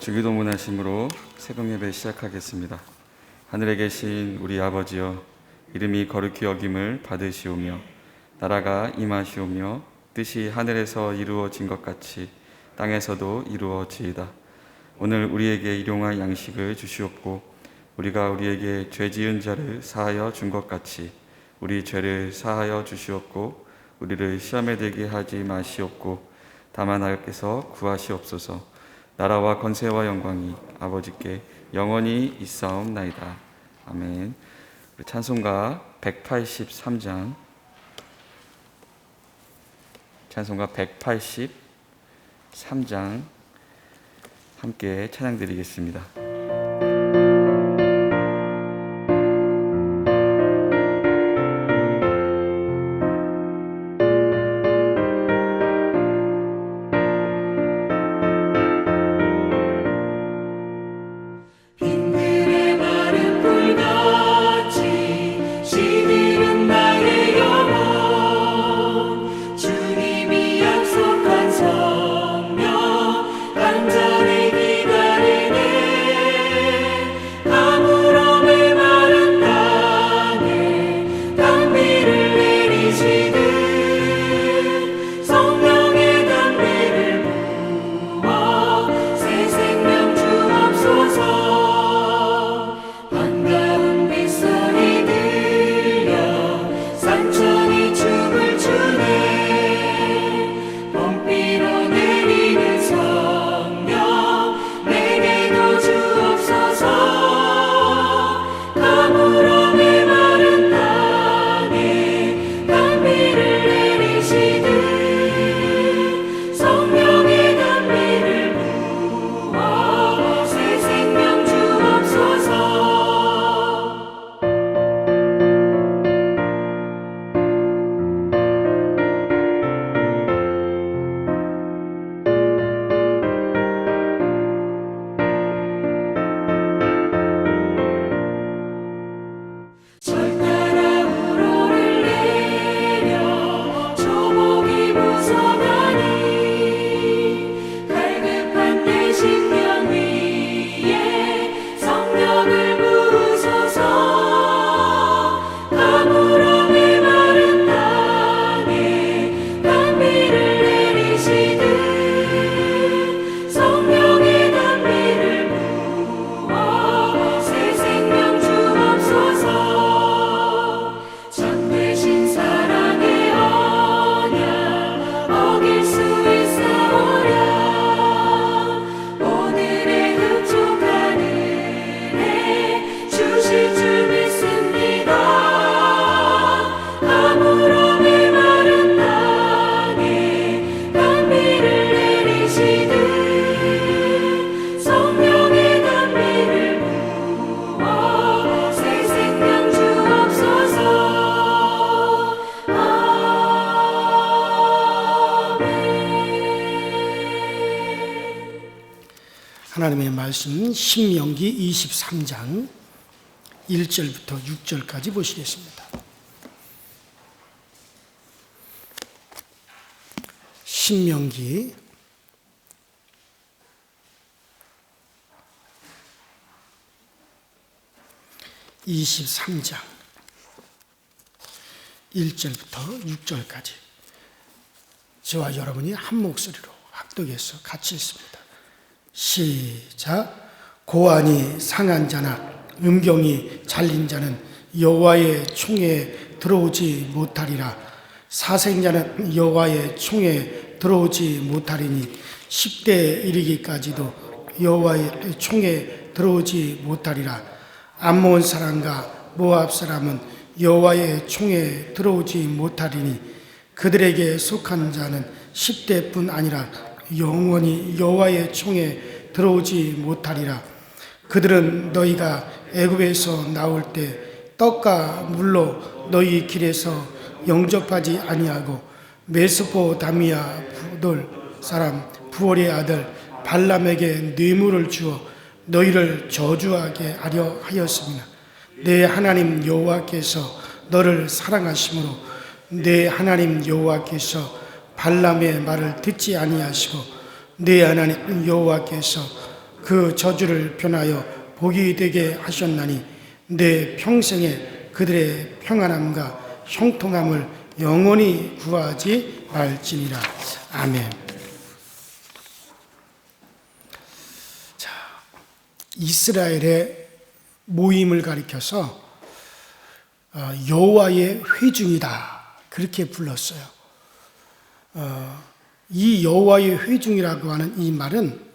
주기도문 하심으로 새벽 예배 시작하겠습니다. 하늘에 계신 우리 아버지여, 이름이 거룩히 여김을 받으시오며 나라가 임하시오며 뜻이 하늘에서 이루어진 것 같이 땅에서도 이루어지이다. 오늘 우리에게 일용할 양식을 주시옵고 우리가 우리에게 죄 지은 자를 사하여 준 것 같이 우리 죄를 사하여 주시옵고 우리를 시험에 들게 하지 마시옵고 다만 하나님께서 구하시옵소서. 나라와 권세와 영광이 아버지께 영원히 있사옵나이다. 아멘. 찬송가 183장, 찬송가 183장 함께 찬양드리겠습니다. 하나님의 말씀 신명기 23장 1절부터 6절까지 보시겠습니다. 신명기 23장 1절부터 6절까지 저와 여러분이 한 목소리로 합독해서 같이 읽습니다. 시작. 고안이 상한 자나 음경이 잘린 자는 여호와의 총에 들어오지 못하리라. 사생자는 여호와의 총에 들어오지 못하리니 10대 이르기까지도 여호와의 총에 들어오지 못하리라. 암몬 사람과 모압 사람은 여호와의 총에 들어오지 못하리니 그들에게 속한 자는 10대뿐 아니라 영원히 여호와의 총에 들어오지 못하리라. 그들은 너희가 애굽에서 나올 때 떡과 물로 너희 길에서 영접하지 아니하고 메소포다미아 부돌 사람 부올의 아들 발람에게 뇌물을 주어 너희를 저주하게 하려 하였습니다. 내 하나님 여호와께서 너를 사랑하심으로 내 하나님 여호와께서 발람의 말을 듣지 아니하시고 네 하나님 여호와께서 그 저주를 변하여 복이 되게 하셨나니 내 평생에 그들의 평안함과 형통함을 영원히 구하지 말지니라. 아멘. 자, 이스라엘의 모임을 가리켜서 여호와의 회중이다 그렇게 불렀어요. 이 여호와의 회중이라고 하는 이 말은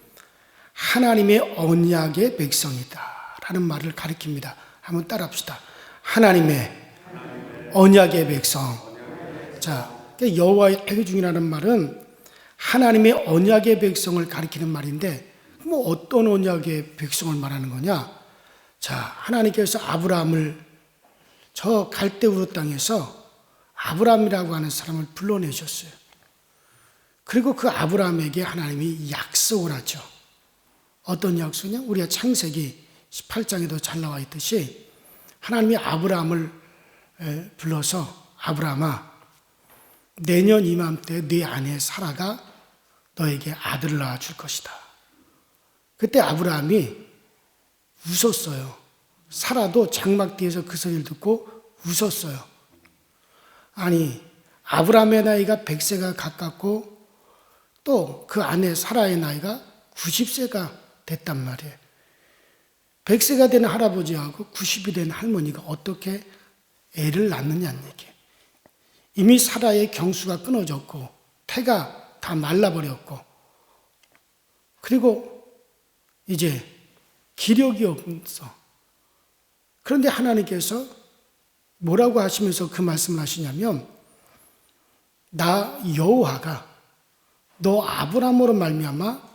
하나님의 언약의 백성이다 라는 말을 가리킵니다. 한번 따라합시다. 하나님의 언약의 백성. 자, 여호와의 회중이라는 말은 하나님의 언약의 백성을 가리키는 말인데, 뭐 어떤 언약의 백성을 말하는 거냐? 자, 하나님께서 아브라함을 저 갈대우르 땅에서 아브라함이라고 하는 사람을 불러내셨어요. 그리고 그 아브라함에게 하나님이 약속을 하죠. 어떤 약속이냐? 우리가 창세기 18장에도 잘 나와 있듯이 하나님이 아브라함을 불러서 아브라함아, 내년 이맘때 네 아내 사라가 너에게 아들을 낳아줄 것이다. 그때 아브라함이 웃었어요. 사라도 장막 뒤에서 그 소리를 듣고 웃었어요. 아니, 아브라함의 나이가 100세가 가깝고 또 그 아내 사라의 나이가 90세가 됐단 말이에요. 100세가 된 할아버지하고 90이 된 할머니가 어떻게 애를 낳느냐는 얘기예요. 이미 사라의 경수가 끊어졌고 태가 다 말라버렸고, 그리고 이제 기력이 없어. 그런데 하나님께서 뭐라고 하시면서 그 말씀을 하시냐면, 나 여호와가 너 아브라함으로 말미암아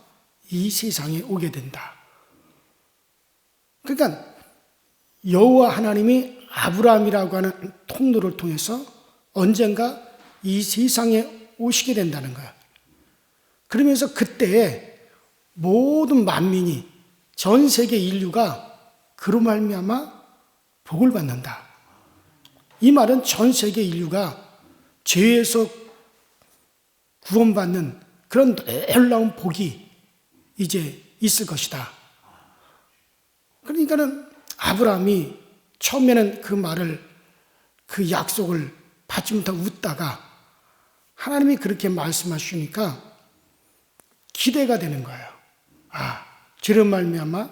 이 세상에 오게 된다. 그러니까 여호와 하나님이 아브라함이라고 하는 통로를 통해서 언젠가 이 세상에 오시게 된다는 거야. 그러면서 그때에 모든 만민이, 전 세계 인류가 그로 말미암아 복을 받는다. 이 말은 전 세계 인류가 죄에서 구원받는 그런 놀라운 복이 이제 있을 것이다. 그러니까는 아브라함이 처음에는 그 말을, 그 약속을 받지 못하고 웃다가 하나님이 그렇게 말씀하시니까 기대가 되는 거예요. 아, 죄로 말미암아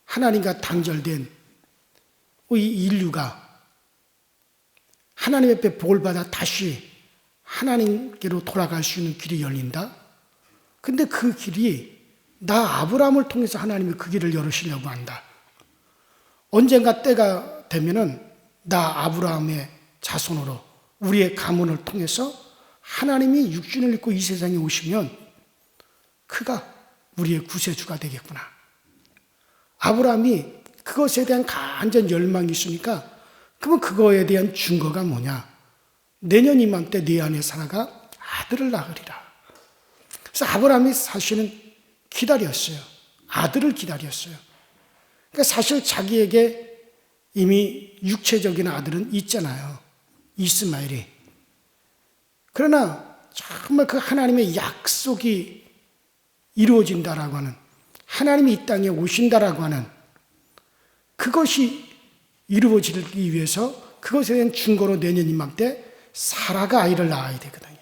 하나님과 단절된 이 인류가 하나님 앞에 복을 받아 다시 하나님께로 돌아갈 수 있는 길이 열린다. 근데 그 길이 나 아브라함을 통해서 하나님이 그 길을 열으시려고 한다. 언젠가 때가 되면은 나 아브라함의 자손으로 우리의 가문을 통해서 하나님이 육신을 입고 이 세상에 오시면 그가 우리의 구세주가 되겠구나. 아브라함이 그것에 대한 간절한 열망이 있으니까, 그러면 그거에 대한 증거가 뭐냐? 내년 이맘때 네 아내 사라가 아들을 낳으리라. 그래서 아브라함이 사실은 기다렸어요. 아들을 기다렸어요. 그러니까 사실 자기에게 이미 육체적인 아들은 있잖아요. 이스마엘이. 그러나 정말 그 하나님의 약속이 이루어진다라고 하는, 하나님이 이 땅에 오신다라고 하는 그것이 이루어지기 위해서 그것에 대한 증거로 내년 이맘때 사라가 아이를 낳아야 되거든요.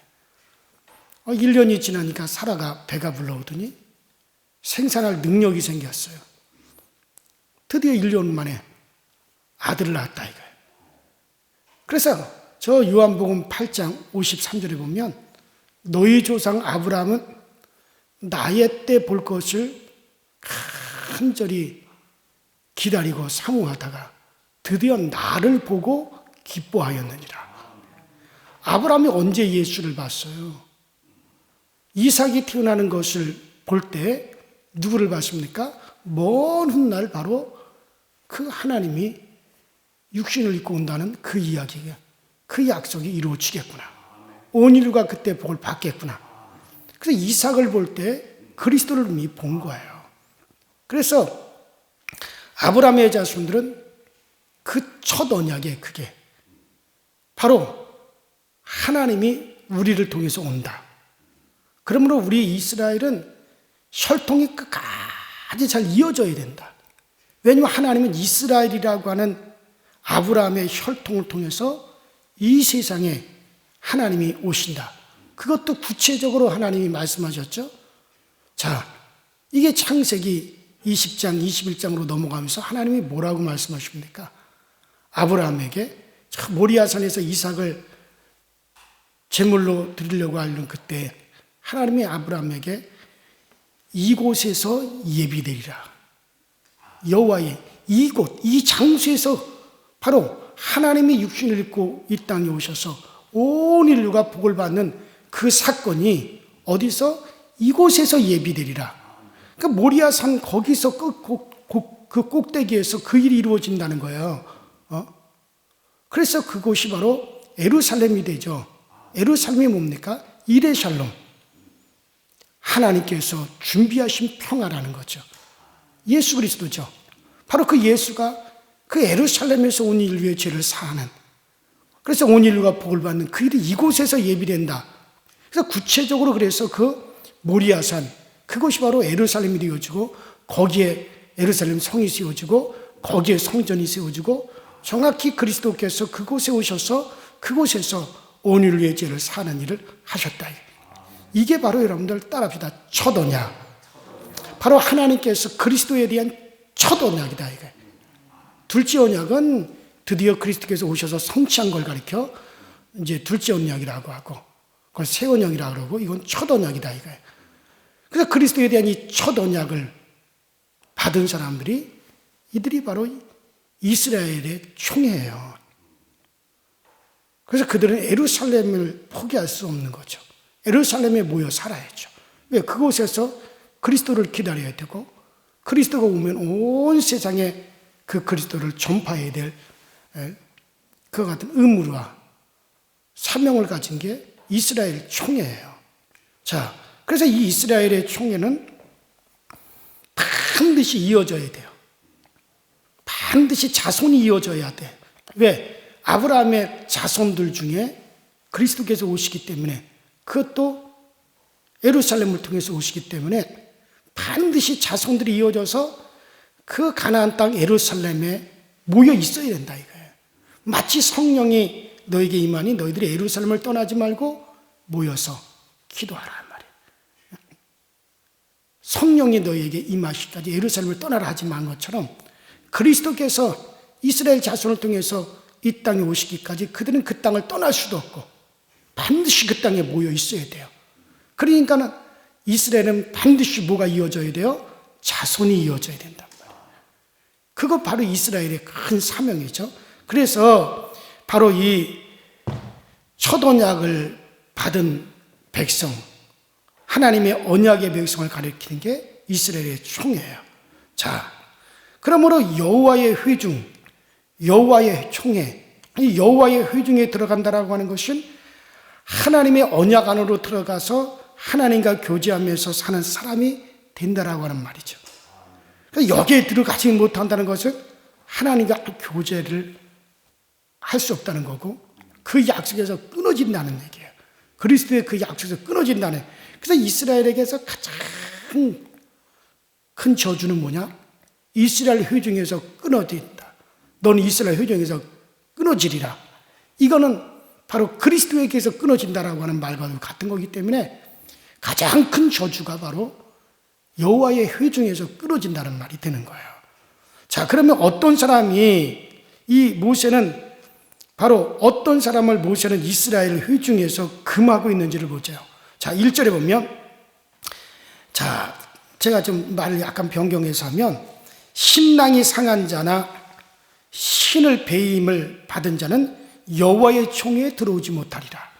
1년이 지나니까 사라가 배가 불러오더니 생산할 능력이 생겼어요. 드디어 1년 만에 아들을 낳았다 이거예요. 그래서 저 요한복음 8장 53절에 보면 너희 조상 아브라함은 나의 때 볼 것을 간절히 기다리고 사모하다가 드디어 나를 보고 기뻐하였느니라. 아브라함이 언제 예수를 봤어요? 이삭이 태어나는 것을 볼 때 누구를 봤습니까? 먼 훗날 바로 그 하나님이 육신을 입고 온다는 그 이야기가, 그 약속이 이루어지겠구나. 온 인류가 그때 복을 받겠구나. 그래서 이삭을 볼 때 그리스도를 이미 본 거예요. 그래서 아브라함의 자손들은 그 첫 언약에 그게 바로 하나님이 우리를 통해서 온다. 그러므로 우리 이스라엘은 혈통이 끝까지 아주 잘 이어져야 된다. 왜냐하면 하나님은 이스라엘이라고 하는 아브라함의 혈통을 통해서 이 세상에 하나님이 오신다. 그것도 구체적으로 하나님이 말씀하셨죠. 자, 이게 창세기 20장, 21장으로 넘어가면서 하나님이 뭐라고 말씀하십니까? 아브라함에게 모리아산에서 이삭을 제물로 드리려고 하는 그때 하나님이 아브라함에게 이곳에서 예비되리라. 여호와의 이곳, 이 장소에서 바로 하나님이 육신을 입고 이 땅에 오셔서 온 인류가 복을 받는 그 사건이 어디서? 이곳에서 예비되리라. 그러니까 모리아산 거기서 그 꼭대기에서 그 일이 이루어진다는 거예요. 그래서 그곳이 바로 예루살렘이 되죠. 예루살렘이 뭡니까? 이레샬롬. 하나님께서 준비하신 평화라는 거죠. 예수 그리스도죠. 바로 그 예수가 그 예루살렘에서 온 인류의 죄를 사하는, 그래서 온 인류가 복을 받는 그 일이 이곳에서 예비된다. 그래서 구체적으로 그래서 그 모리아산, 그것이 바로 예루살렘이 되어지고 거기에 예루살렘 성이 세워지고 거기에 성전이 세워지고 정확히 그리스도께서 그곳에 오셔서 그곳에서 온 인류의 죄를 사하는 일을 하셨다. 이게 바로 여러분들 따라합시다. 첫 언약. 바로 하나님께서 그리스도에 대한 첫 언약이다. 이게. 둘째 언약은 드디어 그리스도께서 오셔서 성취한 걸 가리켜 이제 둘째 언약이라고 하고, 그걸 새 언약이라고 그러고, 이건 첫 언약이다. 이거예요. 그래서 그리스도에 대한 이 첫 언약을 받은 사람들이 이들이 바로 이스라엘의 총회예요. 그래서 그들은 예루살렘을 포기할 수 없는 거죠. 예루살렘에 모여 살아야죠. 왜? 그곳에서 그리스도를 기다려야 되고, 그리스도가 오면 온 세상에 그 그리스도를 전파해야 될 그와 같은 의무와 사명을 가진 게 이스라엘 총회예요. 자, 그래서 이 이스라엘의 총회는 반드시 이어져야 돼요. 반드시 자손이 이어져야 돼. 왜? 아브라함의 자손들 중에 그리스도께서 오시기 때문에, 그것도 예루살렘을 통해서 오시기 때문에 반드시 자손들이 이어져서 그 가나안 땅 예루살렘에 모여 있어야 된다 이거예요. 마치 성령이 너에게 임하니 너희들이 예루살렘을 떠나지 말고 모여서 기도하라 말이에요. 성령이 너희에게 임하시기까지 예루살렘을 떠나라 하지 만 것처럼 그리스도께서 이스라엘 자손을 통해서 이 땅에 오시기까지 그들은 그 땅을 떠날 수도 없고 반드시 그 땅에 모여 있어야 돼요. 그러니까는 이스라엘은 반드시 뭐가 이어져야 돼요? 자손이 이어져야 된단 말이에요. 그거 바로 이스라엘의 큰 사명이죠. 그래서 바로 이 첫 언약을 받은 백성, 하나님의 언약의 백성을 가리키는 게 이스라엘의 총회예요. 자, 그러므로 여호와의 회중, 여호와의 총회, 이 여호와의 회중에 들어간다라고 하는 것은 하나님의 언약 안으로 들어가서 하나님과 교제하면서 사는 사람이 된다라고 하는 말이죠. 여기에 들어가지 못한다는 것은 하나님과 교제를 할 수 없다는 거고, 그 약속에서 끊어진다는 얘기예요. 그리스도의 그 약속에서 끊어진다는. 그래서 이스라엘에게서 가장 큰 저주는 뭐냐? 이스라엘 회중에서 끊어진다. 너는 이스라엘 회중에서 끊어지리라. 이거는 바로 그리스도에게서 끊어진다라고 하는 말과도 같은 거기 때문에 가장 큰 저주가 바로 여호와의 회중에서 끊어진다는 말이 되는 거예요. 자, 그러면 어떤 사람이, 이 모세는 바로 어떤 사람을 모세는 이스라엘 회중에서 금하고 있는지를 보죠. 자, 1절에 보면, 자, 제가 좀 말을 약간 변경해서 하면, 신랑이 상한 자나 신을 배임을 받은 자는 여호와의 총회에 들어오지 못하리라.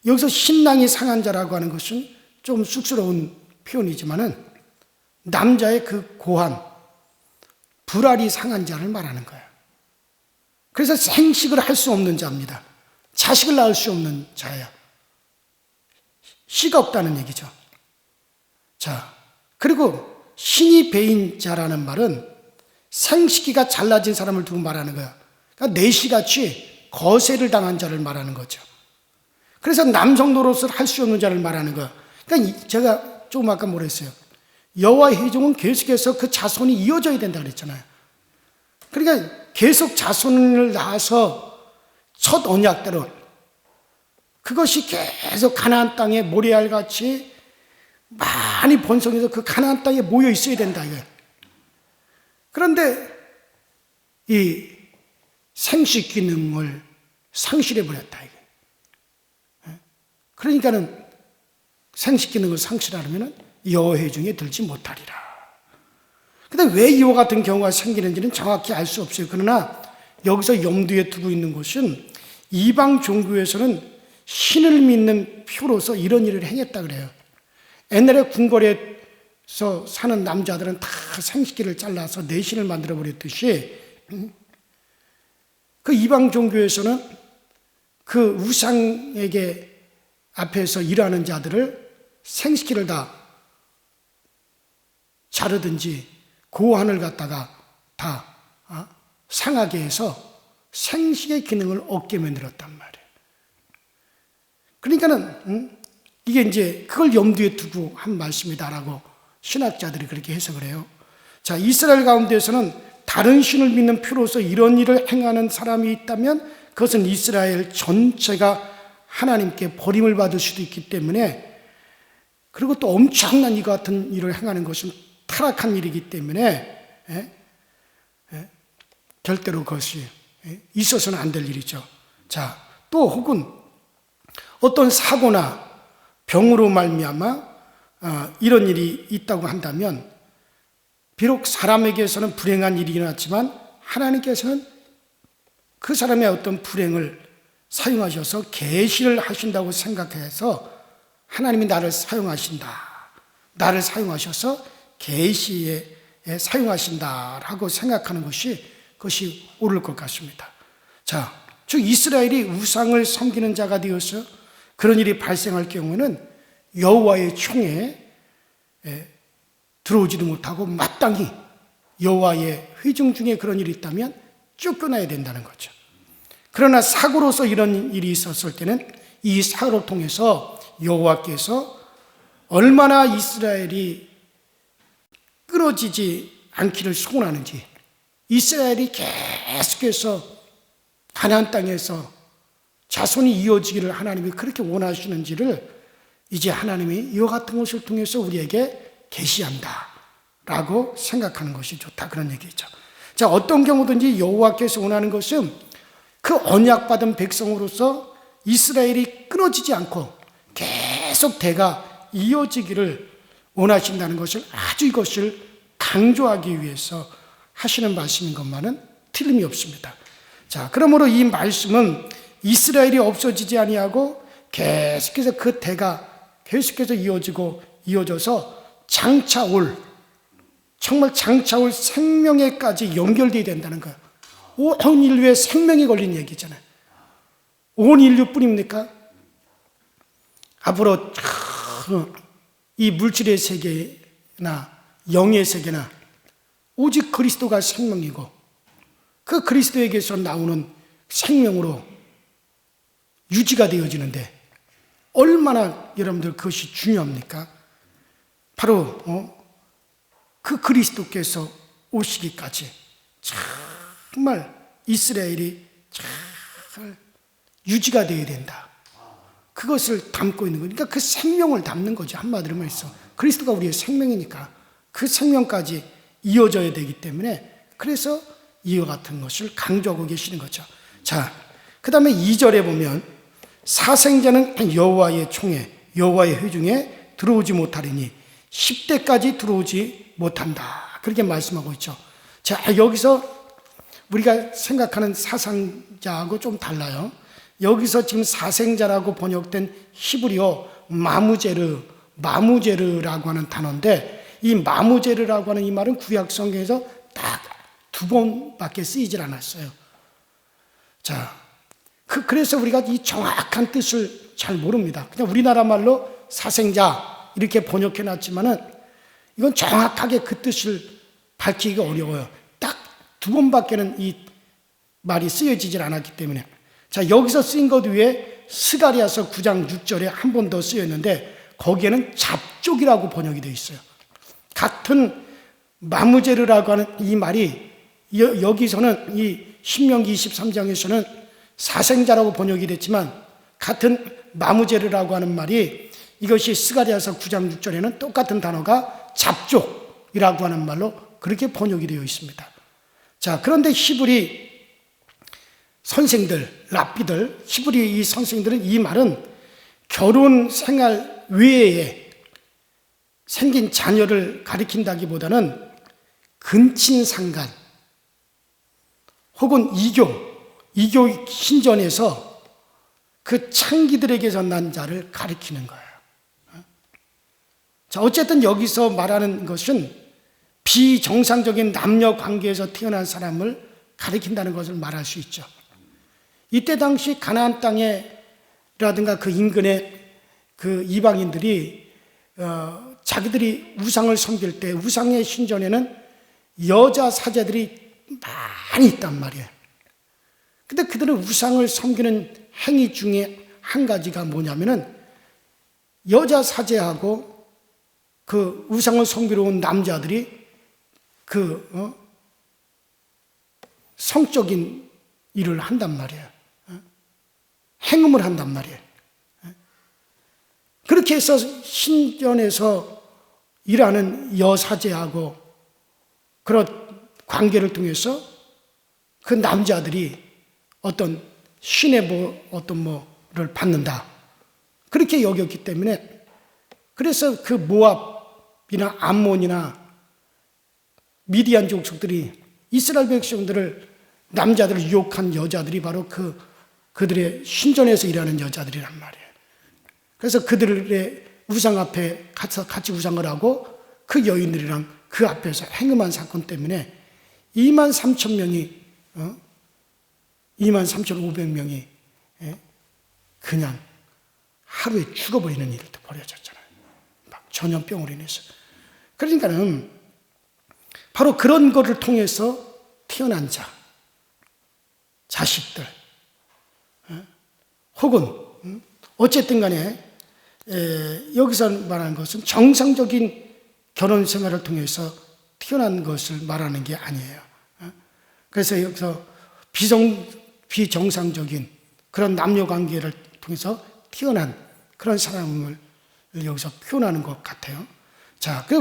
여기서 신랑이 상한 자라고 하는 것은 좀 쑥스러운 표현이지만은 남자의 그 고한, 불알이 상한 자를 말하는 거예요. 그래서 생식을 할 수 없는 자입니다. 자식을 낳을 수 없는 자예요. 씨가 없다는 얘기죠. 자, 그리고 신이 배인 자라는 말은 생식기가 잘라진 사람을 두고 말하는 거야. 그러니까 내시같이 거세를 당한 자를 말하는 거죠. 그래서 남성 노릇을 할 수 없는 자를 말하는 거야. 그러니까 제가 조금 아까 뭐랬어요? 여호와의 회중은 계속해서 그 자손이 이어져야 된다 그랬잖아요. 그러니까 계속 자손을 낳아서 첫 언약대로 그것이 계속 가나안 땅에 모래알같이 많이 번성해서 그 가나안 땅에 모여 있어야 된다 이거예요. 그런데 이 생식 기능을 상실해 버렸다 이거예요. 그러니까는 생식 기능을 상실하려면 여호와의 회중에 들지 못하리라. 근데 왜 이와 같은 경우가 생기는지는 정확히 알 수 없어요. 그러나 여기서 염두에 두고 있는 것은 이방 종교에서는 신을 믿는 표로서 이런 일을 행했다 그래요. 옛날에 궁궐에서 사는 남자들은 다 생식기를 잘라서 내신을 만들어 버렸듯이 그 이방 종교에서는 그 우상에게 앞에서 일하는 자들을 생식기를 다 자르든지 고환을 갖다가 다 상하게 해서 생식의 기능을 얻게 만들었단 말이에요. 그러니까는 이게 이제 그걸 염두에 두고 한 말씀이다라고 신학자들이 그렇게 해석을 해요. 자, 이스라엘 가운데서는 다른 신을 믿는 표로서 이런 일을 행하는 사람이 있다면 그것은 이스라엘 전체가 하나님께 버림을 받을 수도 있기 때문에, 그리고 또 엄청난 이 같은 일을 행하는 것은 타락한 일이기 때문에 절대로 그것이 있어서는 안 될 일이죠. 자, 또 혹은 어떤 사고나 병으로 말미암아 이런 일이 있다고 한다면 비록 사람에게서는 불행한 일이 일어났지만 하나님께서는 그 사람의 어떤 불행을 사용하셔서 계시를 하신다고 생각해서 하나님이 나를 사용하신다, 나를 사용하셔서 계시에 사용하신다라고 생각하는 그것이 옳을 것 같습니다. 자, 즉 이스라엘이 우상을 섬기는 자가 되어서 그런 일이 발생할 경우에는 여호와의 총에 들어오지도 못하고 마땅히 여호와의 회중 중에 그런 일이 있다면 쫓겨나야 된다는 거죠. 그러나 사고로서 이런 일이 있었을 때는 이 사고를 통해서 여호와께서 얼마나 이스라엘이 끊어지지 않기를 소원하는지, 이스라엘이 계속해서 가나안 땅에서 자손이 이어지기를 하나님이 그렇게 원하시는지를 이제 하나님이 이와 같은 것을 통해서 우리에게 계시한다 라고 생각하는 것이 좋다, 그런 얘기죠. 자, 어떤 경우든지 여호와께서 원하는 것은 그 언약받은 백성으로서 이스라엘이 끊어지지 않고 계속 대가 이어지기를 원하신다는 것을 아주 이것을 강조하기 위해서 하시는 말씀인 것만은 틀림이 없습니다. 자, 그러므로 이 말씀은 이스라엘이 없어지지 아니하고 계속해서 그 대가 계속해서 이어져서 정말 장차 올 생명에까지 연결되어야 된다는 거예요. 온 인류의 생명이 걸린 얘기잖아요. 온 인류뿐입니까? 앞으로 이 물질의 세계나 영의 세계나 오직 그리스도가 생명이고 그 그리스도에게서 나오는 생명으로 유지가 되어지는데 얼마나 여러분들 그것이 중요합니까? 바로 그 그리스도께서 오시기까지 정말 이스라엘이 잘 유지가 되어야 된다. 그것을 담고 있는 거니까 그 생명을 담는 거죠. 한마디로 말해서 그리스도가 우리의 생명이니까 그 생명까지 이어져야 되기 때문에 그래서 이와 같은 것을 강조하고 계시는 거죠. 자, 그 다음에 2절에 보면 사생자는 여호와의 총에 여호와의 회중에 들어오지 못하리니 10대까지 들어오지 못한다, 그렇게 말씀하고 있죠. 자, 여기서 우리가 생각하는 사상자하고 좀 달라요. 여기서 지금 사생자라고 번역된 히브리어 마무제르라고 하는 단어인데, 이 마무제르라고 하는 이 말은 구약 성경에서 딱 2번밖에 쓰이질 않았어요. 자, 그래서 우리가 이 정확한 뜻을 잘 모릅니다. 그냥 우리나라 말로 사생자 이렇게 번역해 놨지만은 이건 정확하게 그 뜻을 밝히기가 어려워요. 딱 2번밖에는 이 말이 쓰여지질 않았기 때문에. 자, 여기서 쓰인 것 위에 스가랴서 9장 6절에 한 번 더 쓰였는데 거기에는 잡족이라고 번역이 되어 있어요. 같은 마무제르라고 하는 이 말이 여기서는 이 신명기 23장에서는 사생자라고 번역이 됐지만 같은 마무제르라고 하는 말이 이것이 스가랴서 9장 6절에는 똑같은 단어가 잡족이라고 하는 말로 그렇게 번역이 되어 있습니다. 자, 그런데 히브리 선생들, 랍비들, 히브리 이 선생들은 이 말은 결혼 생활 외에 생긴 자녀를 가리킨다기보다는 근친상간 혹은 이교 신전에서 그 창기들에게서 난 자를 가리키는 거예요. 자, 어쨌든 여기서 말하는 것은 비정상적인 남녀 관계에서 태어난 사람을 가리킨다는 것을 말할 수 있죠. 이때 당시 가나안 땅에라든가 그 인근의 그 이방인들이 자기들이 우상을 섬길 때 우상의 신전에는 여자 사제들이 많이 있단 말이에요. 근데 그들은 우상을 섬기는 행위 중에 한 가지가 뭐냐면은 여자 사제하고 그 우상을 섬기러 온 남자들이 그 성적인 일을 한단 말이에요. 행음을 한단 말이에요. 그렇게 해서 신전에서 일하는 여사제하고 그런 관계를 통해서 그 남자들이 어떤 신의 어떤 뭐를 받는다. 그렇게 여겼기 때문에 그래서 그 모압이나 암몬이나 미디안 족속들이 이스라엘 백성들을 남자들을 유혹한 여자들이 바로 그들의 신전에서 일하는 여자들이란 말이에요. 그래서 그들의 우상 앞에 같이 우상을 하고 그 여인들이랑 그 앞에서 행음한 사건 때문에 23,000명이 23,500명이 그냥 하루에 죽어버리는 일도 벌어졌잖아요. 막 전염병으로 인해서. 그러니까는 바로 그런 것을 통해서 태어난 자식들 혹은 어쨌든 간에 여기서 말하는 것은 정상적인 결혼 생활을 통해서 태어난 것을 말하는 게 아니에요. 그래서 여기서 비정상적인 그런 남녀 관계를 통해서 태어난 그런 사람을 여기서 표현하는 것 같아요. 자, 그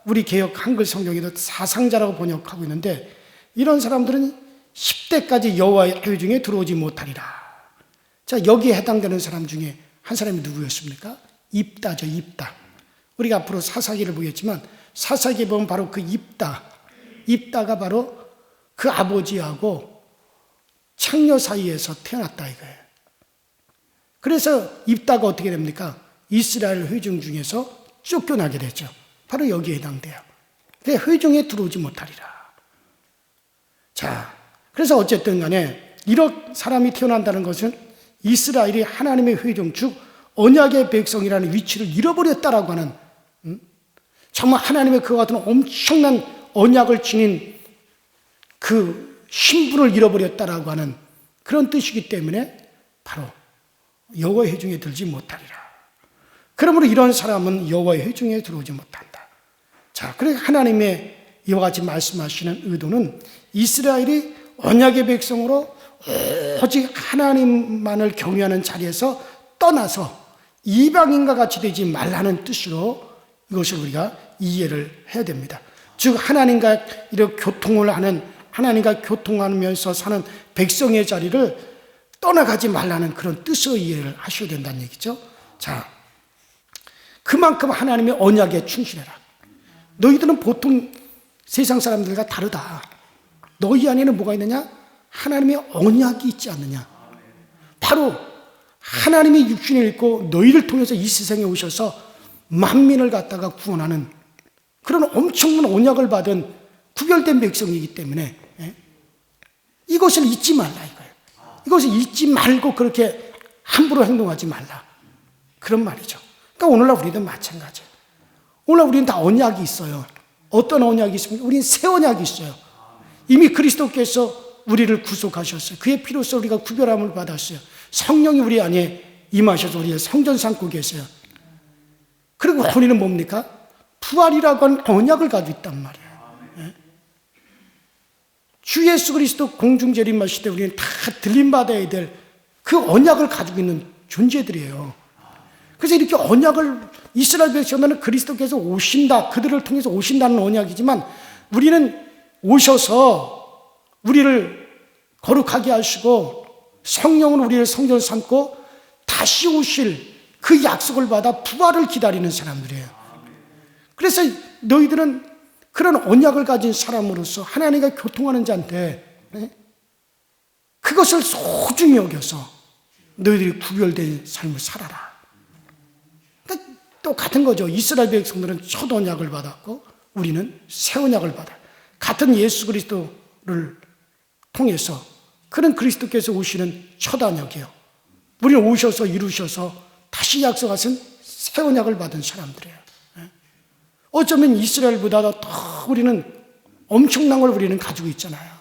우리 개역 한글 성경에도 사상자라고 번역하고 있는데 이런 사람들은 10대까지 여호와의 회중에 들어오지 못하리라. 자, 여기에 해당되는 사람 중에 한 사람이 누구였습니까? 입다죠, 입다. 우리가 앞으로 사사기를 보겠지만 사사기에 보면 바로 그 입다가 바로 그 아버지하고 창녀 사이에서 태어났다 이거예요. 그래서 입다가 어떻게 됩니까? 이스라엘 회중 중에서 쫓겨나게 되죠. 바로 여기에 해당돼요. 회중에 들어오지 못하리라. 자, 그래서 어쨌든 간에 이런 사람이 태어난다는 것은 이스라엘이 하나님의 회중 즉 언약의 백성이라는 위치를 잃어버렸다라고 하는 정말 하나님의 그와 같은 엄청난 언약을 지닌 그 신분을 잃어버렸다라고 하는 그런 뜻이기 때문에 바로 여호와의 회중에 들지 못하리라. 그러므로 이런 사람은 여호와의 회중에 들어오지 못한다. 자, 그래서 하나님의 이와 같이 말씀하시는 의도는 이스라엘이 언약의 백성으로 오직 하나님만을 경외하는 자리에서 떠나서 이방인과 같이 되지 말라는 뜻으로 이것을 우리가 이해를 해야 됩니다. 즉 하나님과 이렇게 하나님과 교통하면서 사는 백성의 자리를 떠나가지 말라는 그런 뜻으로 이해를 하셔야 된다는 얘기죠. 자, 그만큼 하나님의 언약에 충실해라. 너희들은 보통 세상 사람들과 다르다. 너희 안에는 뭐가 있느냐? 하나님의 언약이 있지 않느냐. 바로 하나님이 육신을 입고 너희를 통해서 이 세상에 오셔서 만민을 갖다가 구원하는 그런 엄청난 언약을 받은 구별된 백성이기 때문에 이것을 잊지 말라 이거예요. 이것을 잊지 말고 그렇게 함부로 행동하지 말라. 그런 말이죠. 그러니까 오늘날 우리도 마찬가지예요. 오늘날 우리는 다 언약이 있어요. 어떤 언약이 있습니까? 우리는 새 언약이 있어요. 이미 그리스도께서 우리를 구속하셨어요. 그의 피로써 우리가 구별함을 받았어요. 성령이 우리 안에 임하셔서 우리의 성전 삼고 계세요. 그리고 우리는 뭡니까? 부활이라고 하는 언약을 가지고 있단 말이에요. 예? 주 예수 그리스도 공중재림하실 때 우리는 다 들림받아야 될 그 언약을 가지고 있는 존재들이에요. 그래서 이렇게 언약을 이스라엘 백성들은 그리스도께서 오신다, 그들을 통해서 오신다는 언약이지만 우리는 오셔서 우리를 거룩하게 하시고 성령으로 우리를 성전 삼고 다시 오실 그 약속을 받아 부활을 기다리는 사람들이에요. 그래서 너희들은 그런 언약을 가진 사람으로서 하나님과 교통하는 자한테 그것을 소중히 여겨서 너희들이 구별된 삶을 살아라. 그러니까 또 같은 거죠. 이스라엘 백성들은 첫 언약을 받았고 우리는 새 언약을 받아요. 같은 예수 그리스도를 통해서 그런 그리스도께서 오시는 첫 언약이에요. 우리는 오셔서 이루셔서 다시 약속하신 새 언약을 받은 사람들이에요. 어쩌면 이스라엘보다 더 우리는 엄청난 걸 우리는 가지고 있잖아요.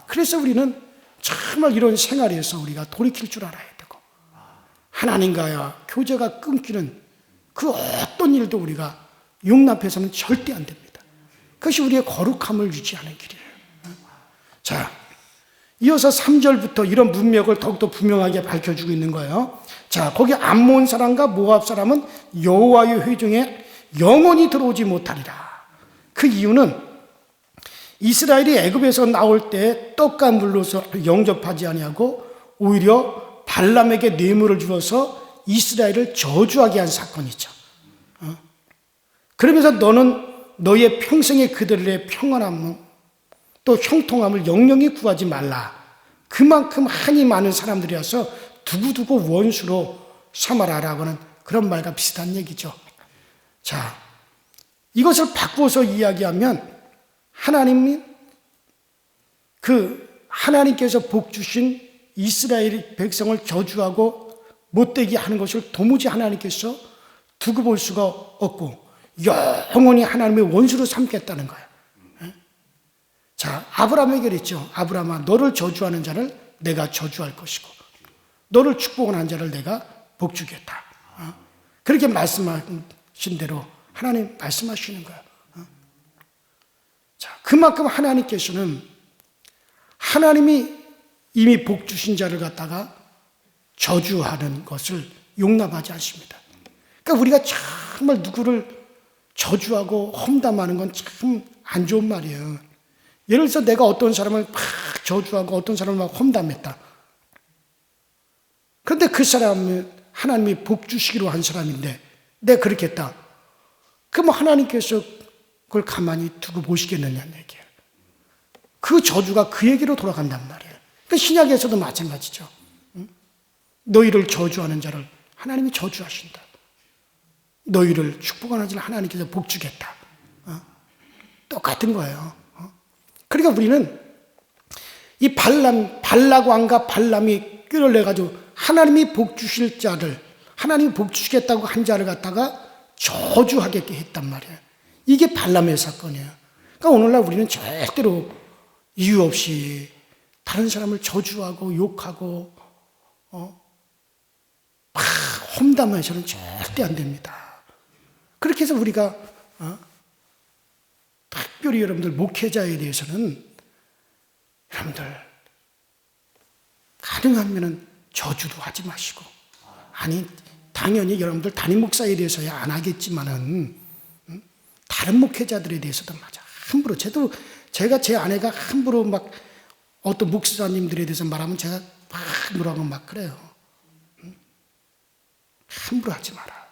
그래서 우리는 정말 이런 생활에서 우리가 돌이킬 줄 알아야 되고 하나님과의 교제가 끊기는 그 어떤 일도 우리가 용납해서는 절대 안 됩니다. 그것이 우리의 거룩함을 유지하는 길이에요. 자, 이어서 3절부터 이런 문맥을 더욱더 분명하게 밝혀주고 있는 거예요. 자, 거기 암몬 사람과 모압 사람은 여호와의 회중에 영원히 들어오지 못하리라. 그 이유는 이스라엘이 애굽에서 나올 때 떡과 물로서 영접하지 아니하고 오히려 발람에게 뇌물을 주어서 이스라엘을 저주하게 한 사건이죠. 그러면서 너는 너의 평생에 그들의 평안함 또 형통함을 영영히 구하지 말라. 그만큼 한이 많은 사람들이어서 두고두고 원수로 삼아라라고 하는 그런 말과 비슷한 얘기죠. 자, 이것을 바꾸어서 이야기하면 하나님께서 복 주신 이스라엘 백성을 저주하고 못되게 하는 것을 도무지 하나님께서 두고 볼 수가 없고 영원히 하나님의 원수로 삼겠다는 거예요. 자, 아브라함에게 그랬죠. 아브라함아, 너를 저주하는 자를 내가 저주할 것이고 너를 축복하는 자를 내가 복 주겠다. 그렇게 말씀하신 대로 하나님 말씀하시는 거예요. 자, 그만큼 하나님께서는 하나님이 이미 복 주신 자를 갖다가 저주하는 것을 용납하지 않습니다. 그러니까 우리가 정말 누구를 저주하고 험담하는 건 참 안 좋은 말이에요. 예를 들어서 내가 어떤 사람을 막 저주하고 어떤 사람을 막 험담했다. 그런데 그 사람은 하나님이 복 주시기로 한 사람인데 내가 그렇게 했다. 그럼 하나님께서 그걸 가만히 두고 보시겠느냐는 얘기예요. 그 저주가 그에게로 돌아간단 말이에요. 그 신약에서도 마찬가지죠. 너희를 저주하는 자를 하나님이 저주하신다. 너희를 축복하는 자를 하나님께서 복 주겠다. 똑같은 거예요. 그러니까 우리는 이 발락왕과 발람이 끌어내가지고 하나님이 복 주실 자를, 하나님이 복 주시겠다고 한 자를 갖다가 저주하게 했단 말이에요. 이게 발람의 사건이에요. 그러니까 오늘날 우리는 절대로 이유 없이 다른 사람을 저주하고 욕하고 막 험담해서는 절대 안 됩니다. 그렇게 해서 우리가 특별히 여러분들 목회자에 대해서는 여러분들 가능하면 저주도 하지 마시고, 아니 당연히 여러분들 담임 목사에 대해서야 안 하겠지만은 다른 목회자들에 대해서도 맞아 함부로 제가 제 아내가 함부로 막 어떤 목사님들에 대해서 말하면 제가 막 뭐라고 막 그래요. 함부로 하지 마라.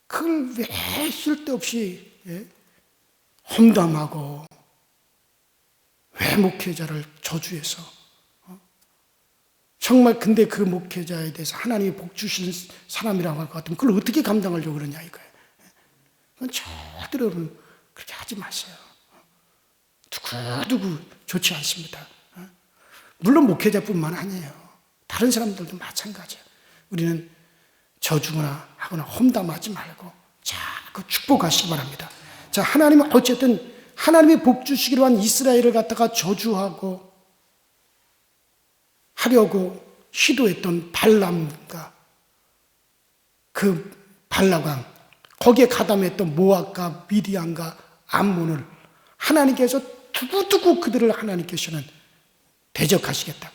그걸 왜 쓸데없이 험담하고 왜 목회자를 저주해서 정말 근데 그 목회자에 대해서 하나님이 복 주시는 사람이라고 할 것 같으면 그걸 어떻게 감당하려고 그러냐 이거예요. 그건 절대로 그렇게 하지 마세요. 누구 좋지 않습니다. 물론 목회자뿐만 아니에요. 다른 사람들도 마찬가지예요. 우리는 저주거나 하거나 험담하지 말고 자꾸 축복하시기 바랍니다. 자, 하나님은 어쨌든 하나님이 복 주시기로 한 이스라엘을 갖다가 저주하고 하려고 시도했던 발람과 그 발락왕 거기에 가담했던 모압과 미디안과 암몬을 하나님께서 두고두고 그들을 하나님께서는 대적하시겠다고.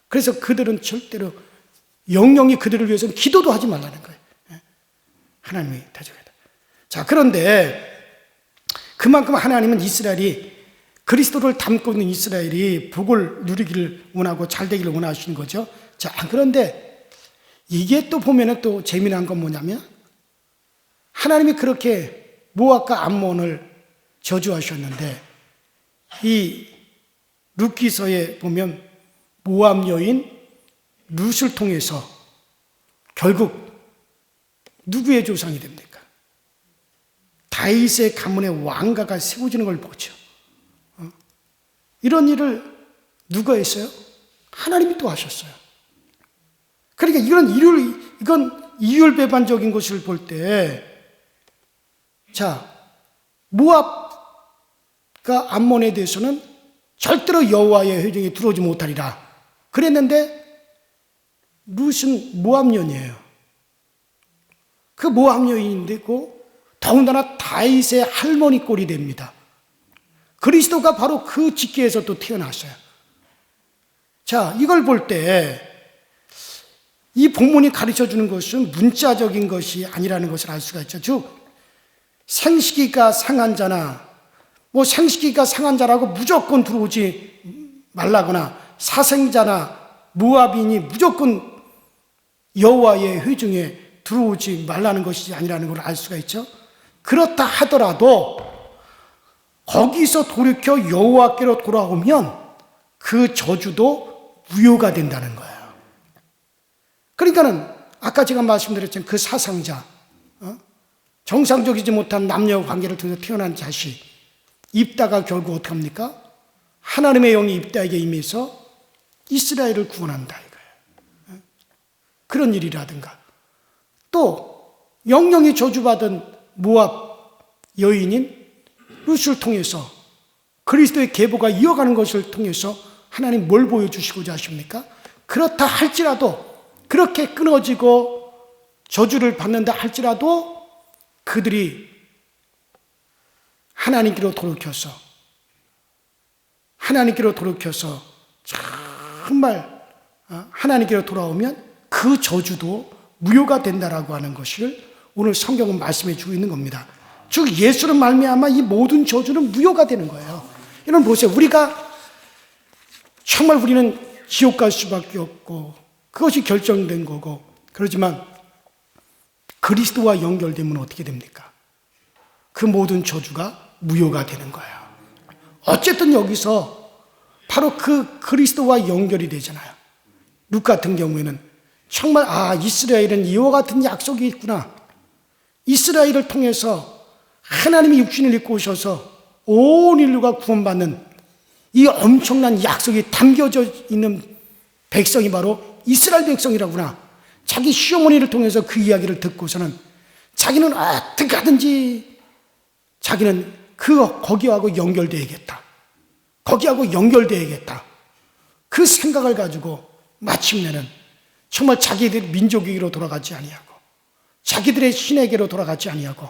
그래서 그들은 절대로 영영이 그들을 위해서는 기도도 하지 말라는 거예요. 하나님이 대적하다. 자, 그런데 그만큼 하나님은 이스라엘이, 그리스도를 담고 있는 이스라엘이 복을 누리기를 원하고 잘 되기를 원하시는 거죠. 자, 그런데 이게 또 보면은 또 재미난 건 뭐냐면, 하나님이 그렇게 모압과 암몬을 저주하셨는데, 이 룻기서에 보면 모압 여인 룻을 통해서 결국 누구의 조상이 됩니까? 다윗의 가문의 왕가가 세워지는 걸 보죠. 이런 일을 누가 했어요? 하나님이 또 하셨어요. 그러니까 이건 이율배반적인 것을 볼 때, 자, 모압과 암몬에 대해서는 절대로 여호와의 회중에 들어오지 못하리라 그랬는데, 룻은 모압 여인이에요. 그 모압 여인인데고 더군다나 다윗의 할머니 꼴이 됩니다. 그리스도가 바로 그 직계에서 또 태어났어요. 자, 이걸 볼 때 이 본문이 가르쳐주는 것은 문자적인 것이 아니라는 것을 알 수가 있죠. 즉, 생식기가 상한 자나 생식기가 상한 자라고 무조건 들어오지 말라거나 사생자나 모압인이 무조건 여호와의 회중에 들어오지 말라는 것이 아니라는 걸 알 수가 있죠. 그렇다 하더라도 거기서 돌이켜 여호와께로 돌아오면 그 저주도 무효가 된다는 거예요. 그러니까는 아까 제가 말씀드렸지만 그 사상자, 정상적이지 못한 남녀 관계를 통해서 태어난 자식, 입다가 결국 어떻게 합니까? 하나님의 영이 입다에게 임해서 이스라엘을 구원한다 이거예요. 그런 일이라든가, 또 영영이 저주받은 모압 여인인 룻을 통해서 그리스도의 계보가 이어가는 것을 통해서 하나님 뭘 보여주시고자 하십니까? 그렇다 할지라도, 그렇게 끊어지고 저주를 받는다 할지라도 그들이 하나님께로 돌이켜서 정말 하나님께로 돌아오면 그 저주도 무효가 된다라고 하는 것을 오늘 성경은 말씀해 주고 있는 겁니다. 즉 예수로 말미암아 이 모든 저주는 무효가 되는 거예요. 여러분 보세요. 정말 우리는 지옥 갈 수밖에 없고 그것이 결정된 거고, 그렇지만 그리스도와 연결되면 어떻게 됩니까? 그 모든 저주가 무효가 되는 거예요. 어쨌든 여기서 바로 그 그리스도와 연결이 되잖아요. 룻 같은 경우에는 정말 이스라엘은 이와 같은 약속이 있구나. 이스라엘을 통해서 하나님이 육신을 입고 오셔서 온 인류가 구원받는 이 엄청난 약속이 담겨져 있는 백성이 바로 이스라엘 백성이라구나. 자기 시어머니를 통해서 그 이야기를 듣고서는 자기는 어떻게 하든지 자기는 거기하고 연결되어야겠다. 그 생각을 가지고 마침내는 정말 자기들 민족에게로 돌아가지 아니하고 자기들의 신에게로 돌아가지 아니하고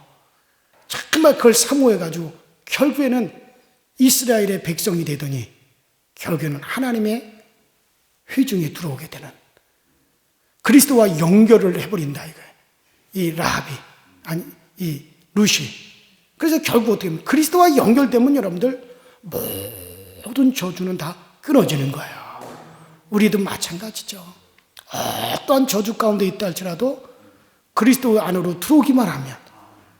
정말 그걸 사모해가지고 결국에는 이스라엘의 백성이 되더니 결국에는 하나님의 회중에 들어오게 되는, 그리스도와 연결을 해버린다 이거예요. 이 라합이, 이 룻이. 그래서 결국 어떻게 하면 그리스도와 연결되면 여러분들 모든 저주는 다 끊어지는 거예요. 우리도 마찬가지죠. 어떠한 저주 가운데 있다 할지라도 그리스도 안으로 들어오기만 하면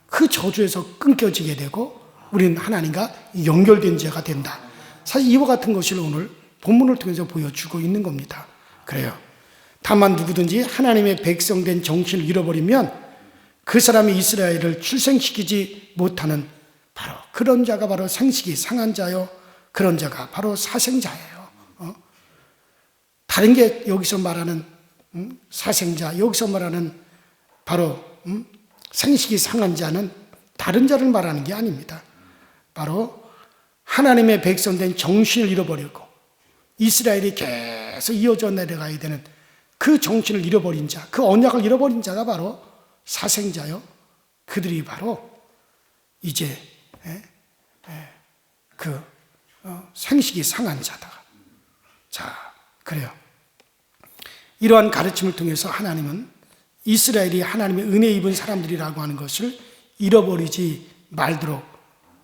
그 저주에서 끊겨지게 되고 우리는 하나님과 연결된 자가 된다. 사실 이와 같은 것을 오늘 본문을 통해서 보여주고 있는 겁니다. 그래요. 다만 누구든지 하나님의 백성된 정신을 잃어버리면 그 사람이 이스라엘을 출생시키지 못하는 바로 그런 자가 바로 생식이 상한 자요, 그런 자가 바로 사생자예요. 다른 게 여기서 말하는 사생자, 여기서 말하는 바로 생식이 상한 자는 다른 자를 말하는 게 아닙니다. 바로 하나님의 백성된 정신을 잃어버리고 이스라엘이 계속 이어져 내려가야 되는 그 정신을 잃어버린 자, 그 언약을 잃어버린 자가 바로 사생자요, 그들이 바로 이제 생식이 상한 자다. 자, 그래요. 이러한 가르침을 통해서 하나님은 이스라엘이 하나님의 은혜 입은 사람들이라고 하는 것을 잃어버리지 말도록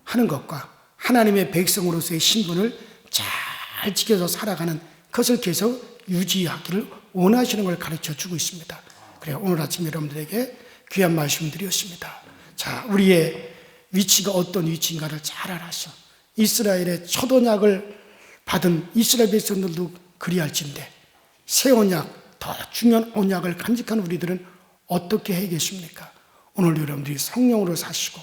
하는 것과 하나님의 백성으로서의 신분을 잘 지켜서 살아가는 것을 계속 유지하기를 원하시는 걸 가르쳐 주고 있습니다. 그래요. 오늘 아침 여러분들에게 귀한 말씀 드렸습니다. 자, 우리의 위치가 어떤 위치인가를 잘 알아서 이스라엘의 첫 언약을 받은 이스라엘 백성들도 그리할진데 새 언약, 더 중요한 언약을 간직한 우리들은 어떻게 해야겠습니까? 오늘 여러분들이 성령으로 사시고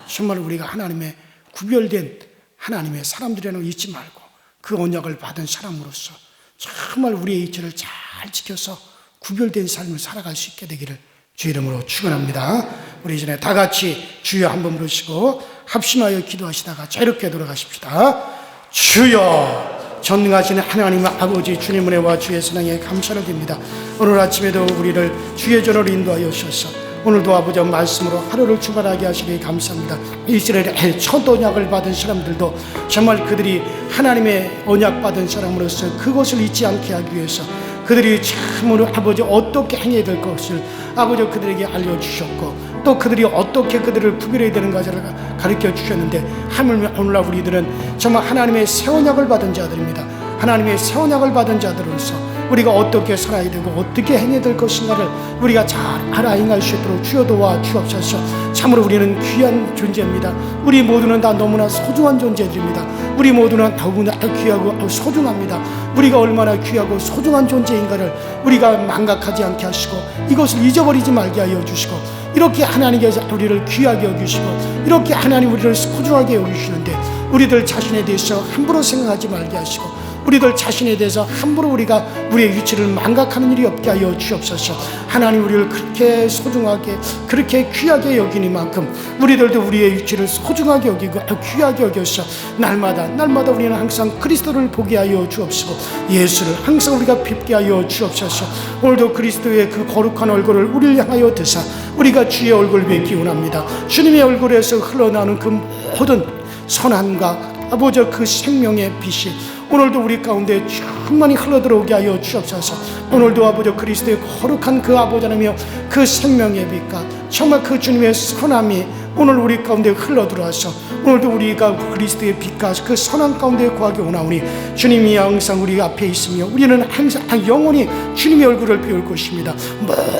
정말 우리가 하나님의 구별된 하나님의 사람들이라는 걸 잊지 말고 그 언약을 받은 사람으로서 정말 우리의 위치를 잘 지켜서 구별된 삶을 살아갈 수 있게 되기를 주 이름으로 축원합니다. 우리 이전에 다 같이 주여 한번 부르시고 합심하여 기도하시다가 자유롭게 돌아가십시다. 주여, 전능하신 하나님 아버지 주님 은혜와 주의 사랑에 감사를 드립니다. 오늘 아침에도 우리를 주의 전으로 인도하여 주셔서 오늘도 아버지 말씀으로 하루를 출발하게 하시니 감사합니다. 이스라엘의 첫 언약을 받은 사람들도 정말 그들이 하나님의 언약 받은 사람으로서 그것을 잊지 않게 하기 위해서 그들이 참으로 아버지 어떻게 행해야 될 것을 아버지 그들에게 알려주셨고 또 그들이 어떻게 그들을 구별해야 되는 것을 가르쳐 주셨는데 하물며 오늘날 우리들은 정말 하나님의 새 언약을 받은 자들입니다. 하나님의 새 언약을 받은 자들로서 우리가 어떻게 살아야 되고 어떻게 행해야 될 것인가를 우리가 잘 알아 행할 수 있도록 주여 도와 주옵소서. 참으로 우리는 귀한 존재입니다. 우리 모두는 다 너무나 소중한 존재들입니다. 우리 모두는 너무나 귀하고 소중합니다. 우리가 얼마나 귀하고 소중한 존재인가를 우리가 망각하지 않게 하시고 이것을 잊어버리지 말게 하여 주시고 이렇게 하나님께서 우리를 귀하게 여기시고 이렇게 하나님 우리를 소중하게 여기시는데 우리들 자신에 대해서 함부로 생각하지 말게 하시고 우리들 자신에 대해서 함부로 우리가 우리의 위치를 망각하는 일이 없게 하여 주옵소서. 하나님 우리를 그렇게 소중하게 그렇게 귀하게 여기니만큼 우리들도 우리의 위치를 소중하게 여기고 귀하게 여겨서 날마다 우리는 항상 그리스도를 보게 하여 주옵시고 예수를 항상 우리가 뵙게 하여 주옵소서. 오늘도 그리스도의 그 거룩한 얼굴을 우리를 향하여 드사 우리가 주의 얼굴을 뵙기 원합니다. 주님의 얼굴에서 흘러나오는 그 모든 선함과 아버지 그 생명의 빛이 오늘도 우리 가운데 충만히 흘러들어오게 하여 주옵소서. 오늘도 아버지 그리스도의 거룩한 그 아버지 하나며 그 생명의 빛과 정말 그 주님의 선함이 오늘 우리 가운데 흘러들어와서 오늘도 우리가 그리스도의 빛과 그 선한 가운데 거하게 오나오니 주님이 항상 우리 앞에 있으며 우리는 항상 영원히 주님의 얼굴을 배울 것입니다.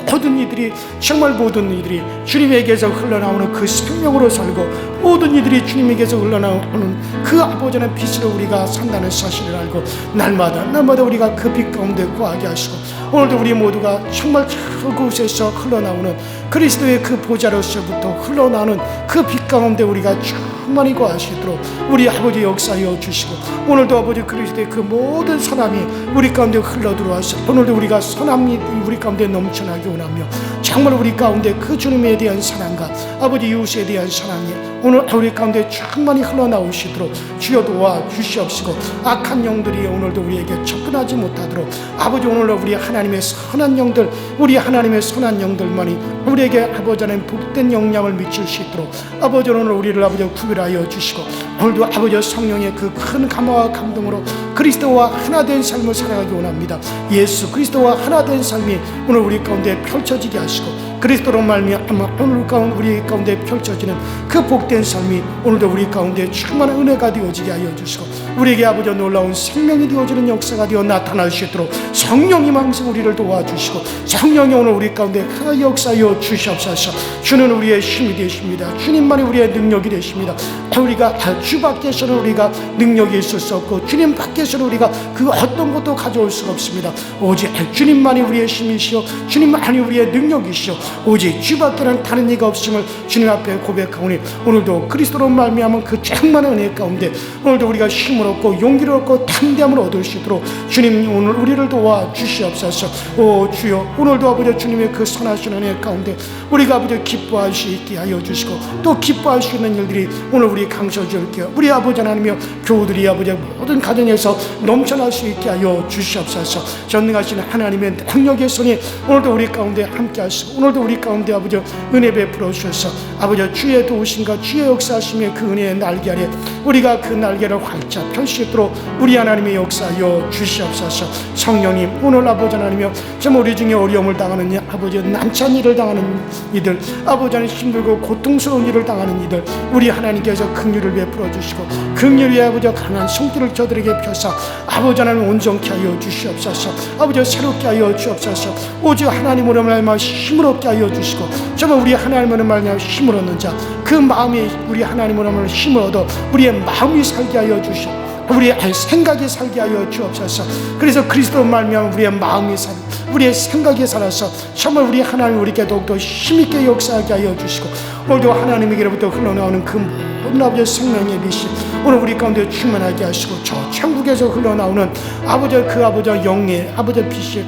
모든 이들이 정말 모든 이들이 주님에게서 흘러나오는 그 생명으로 살고 모든 이들이 주님에게서 흘러나오는 그 아버지의 빛으로 우리가 산다는 사실을 알고 날마다 우리가 그 빛 가운데 거하게 하시고 오늘도 우리 모두가 정말 그곳에서 흘러나오는 그리스도의 그 보좌로서부터 흘러나오는 그 빛 가운데 우리가 충만히 거하시도록 우리 아버지 역사하여 주시고 오늘도 아버지 그리스도의 그 모든 선함이 우리 가운데 흘러들어와서 오늘도 우리가 선함이 우리 가운데 넘쳐나게 원하며 정말 우리 가운데 그 주님에 대한 사랑과 아버지 이웃에 대한 사랑이 오늘 우리 가운데 충만히 흘러나오시도록 주여 도와 주시옵시고 악한 영들이 오늘도 우리에게 접근하지 못하도록 아버지 오늘도 우리 하나님의 선한 영들 우리 하나님의 선한 영들만이 우리에게 아버지 하나님 복된 영향을 미칠 수 있도록 아버지 오늘 우리를 아버지 구별하여 주시고 오늘도 아버지 성령의 그 큰 감화와 감동으로 그리스도와 하나 된 삶을 살아가기 원합니다. 예수 그리스도와 하나 된 삶이 오늘 우리 가운데 펼쳐지게 하시고 그리스도로 말미암아 오늘 가운데 우리 가운데 펼쳐지는 그 복된 삶이 오늘도 우리 가운데 충만한 은혜가 되어지게 하여 주시고 우리에게 아버지 놀라운 생명이 되어지는 역사가 되어 나타날 수 있도록 성령이 항상 우리를 도와주시고 성령이 오늘 우리 가운데 하나 역사하여 주시옵소서. 주는 우리의 힘이 되십니다. 주님만이 우리의 능력이 되십니다. 우리가 주 밖에서는 우리가 능력이 있을 수 없고 주님 밖에서는 우리가 그 어떤 것도 가져올 수가 없습니다. 오직 주님만이 우리의 힘이시오 주님만이 우리의 능력이시오 오직 주 밖에는 다른 이가 없음을 주님 앞에 고백하오니 오늘도 그리스도로 말미암은 그 충만한 은혜 가운데 오늘도 우리가 힘을 힘을 얻고 용기를 얻고 담대함을 얻을 수 있도록 주님 오늘 우리를 도와 주시옵소서. 오 주여, 오늘도 아버지 주님의 그 선하신 은혜 가운데 우리가 아버지 기뻐할 수 있게 하여 주시고 또 기뻐할 수 있는 일들이 오늘 우리 강서지을게요. 우리 아버지 하나님이여 교우들이 아버지 모든 가정에서 넘쳐날 수 있게 하여 주시옵소서. 전능하신 하나님의 능력의 손이 오늘도 우리 가운데 함께 하시고 오늘도 우리 가운데 아버지 은혜 베풀어 주셔서 아버지 주의 도우심과 주의 역사하심의 그 은혜의 날개 아래 우리가 그 날개를 활짝 펼 수 있도록 우리 하나님의 역사하여 주시옵소서. 성령님 오늘 아버지 하나님이여 좀 우리 중에 어려움을 당하는 아버지 난처한 일을 당하는 이들 아버지 하나님 힘들고 고통스러운 일을 당하는 이들 우리 하나님께서 긍휼을 베풀어 주시고 긍휼히 아버지 강한 손길을 저들에게 펴사 아버지 하나님 온전케 하여 주시옵소서. 아버지 새롭게 하여 주옵소서. 오직 하나님으로 말미암아 힘을 얻게 하여 주시고 정말 우리 하나님으로 말미암아 힘을 얻는 자 그 마음이 우리 하나님으로 말미암아 힘을 얻어 우리의 마음이 살게 하여 주시고 우리의 생각이 살게 하여 주옵소서. 그래서 그리스도 말미암아 우리의 마음이 살 우리의 생각이 살아서 정말 우리 하나님 우리에게 더욱더 힘있게 역사하게 하여 주시고 오늘도 하나님에게로부터 흘러나오는 그 모든 아버지의 생명의 빛이 오늘 우리 가운데 충만하게 하시고 저 천국에서 흘러나오는 아버지의 그 아버지의 영의 아버지의 빛이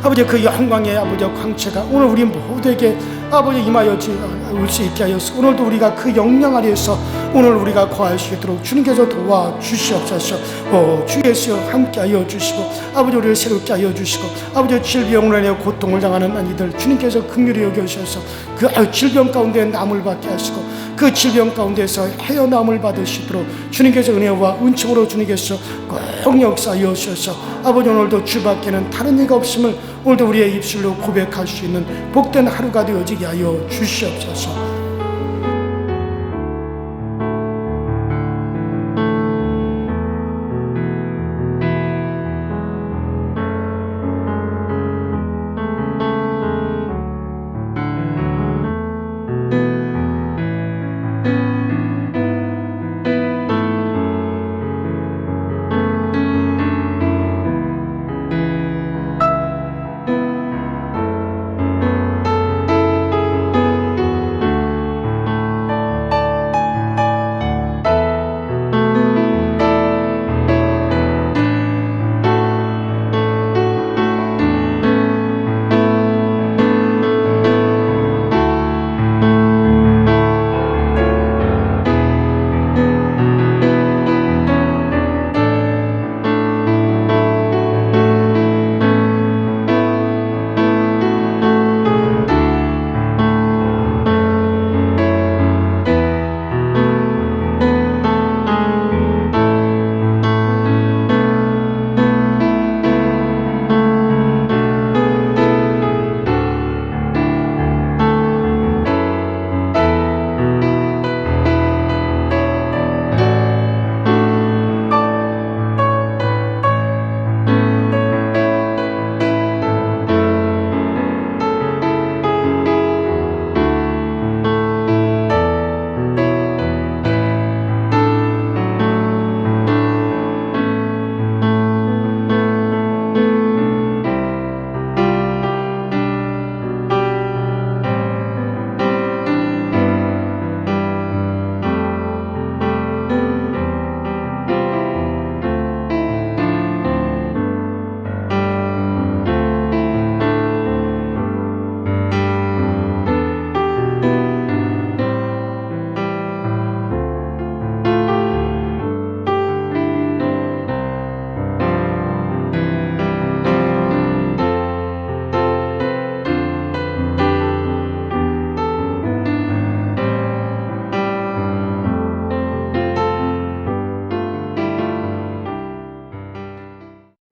아버지 그 영광의 아버지 광채가 오늘 우리 모두에게 아버지 임하여 올 수 있게 하여서 오늘도 우리가 그 영향 아래에서 오늘 우리가 거할 수 있도록 주님께서 도와주시옵소서. 주 예수 함께 하여 주시고 아버지 우리를 새롭게 하여 주시고 아버지 질병으로 인해 고통을 당하는 이들 주님께서 긍휼히 여겨주셔서 그 질병 가운데 남을 받게 하시고 그 질병 가운데서 헤어남을 받으시도록 주님께서 은혜와 은총으로 주님께서 꼭 역사하여 주셔서 아버지 오늘도 주밖에는 다른 이가 없음을 오늘도 우리의 입술로 고백할 수 있는 복된 하루가 되어지게 하여 주시옵소서.